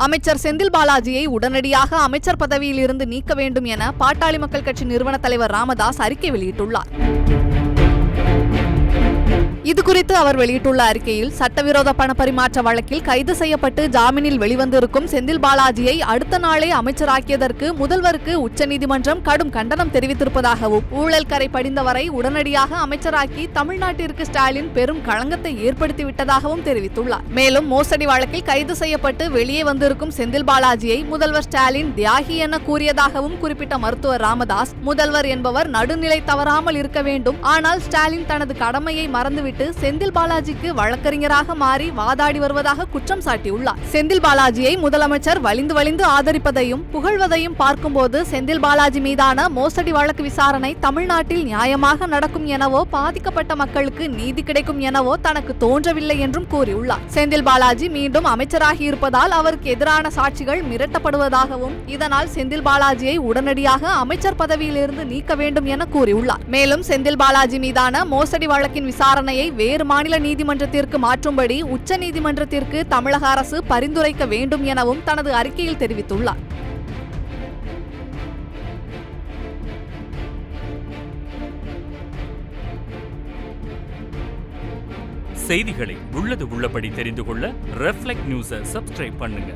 அமைச்சர் செந்தில் பாலாஜியை உடனடியாக அமைச்சர் பதவியில் இருந்து நீக்க வேண்டும் என பாட்டாளி மக்கள் கட்சி நிறுவன தலைவர் ராமதாஸ் அறிக்கை வெளியிட்டுள்ளார். இதுகுறித்து அவர் வெளியிட்டுள்ள அறிக்கையில், சட்டவிரோத பண பரிமாற்ற வழக்கில் கைது செய்யப்பட்டு ஜாமீனில் வெளிவந்திருக்கும் செந்தில் பாலாஜியை அடுத்த நாளே அமைச்சராக்கியதற்கு முதல்வருக்கு உச்சநீதிமன்றம் கடும் கண்டனம் தெரிவித்திருப்பதாகவும், ஊழல் கரை படிந்தவரை உடனடியாக அமைச்சராக்கி தமிழ்நாட்டிற்கு ஸ்டாலின் பெரும் களங்கத்தை ஏற்படுத்திவிட்டதாகவும் தெரிவித்துள்ளார். மேலும் மோசடி வழக்கில் கைது செய்யப்பட்டு வெளியே வந்திருக்கும் செந்தில் பாலாஜியை முதல்வர் ஸ்டாலின் தியாகி என கூறியதாகவும் குறிப்பிட்ட மருத்துவர் ராமதாஸ், முதல்வர் என்பவர் நடுநிலை தவறாமல் இருக்க வேண்டும், ஆனால் ஸ்டாலின் தனது கடமையை மறந்துவிட்டு செந்தில் பாலாஜிக்கு வழக்கறிஞராக மாறி வாதாடி வருவதாக குற்றம் சாட்டியுள்ளார். செந்தில் பாலாஜியை முதலமைச்சர் வலிந்து ஆதரிப்பதையும் புகழ்வதையும் பார்க்கும்போது செந்தில் பாலாஜி மீதான மோசடி வழக்கு விசாரணை தமிழ்நாட்டில் நியாயமாக நடக்கும் எனவோ, பாதிக்கப்பட்ட மக்களுக்கு நீதி கிடைக்கும் எனவோ தனக்கு தோன்றவில்லை என்றும் கூறியுள்ளார். செந்தில் பாலாஜி மீண்டும் அமைச்சராகி இருப்பதால் அவருக்கு எதிரான சாட்சிகள் மிரட்டப்படுவதாகவும், இதனால் செந்தில் பாலாஜியை உடனடியாக அமைச்சர் பதவியிலிருந்து நீக்க வேண்டும் என கூறியுள்ளார். மேலும் செந்தில் பாலாஜி மீதான மோசடி வழக்கின் விசாரணையை வேறு மாநில நீதிமன்றத்திற்கு மாற்றும்படி உச்ச நீதிமன்றத்திற்கு தமிழக அரசு பரிந்துரைக்க வேண்டும் எனவும் தனது அறிக்கையில் தெரிவித்துள்ளார். செய்திகளை உள்ளது உள்ளபடி தெரிந்து கொள்ள ரெஃப்ளெக்ட் நியூஸை சப்ஸ்கிரைப் பண்ணுங்க.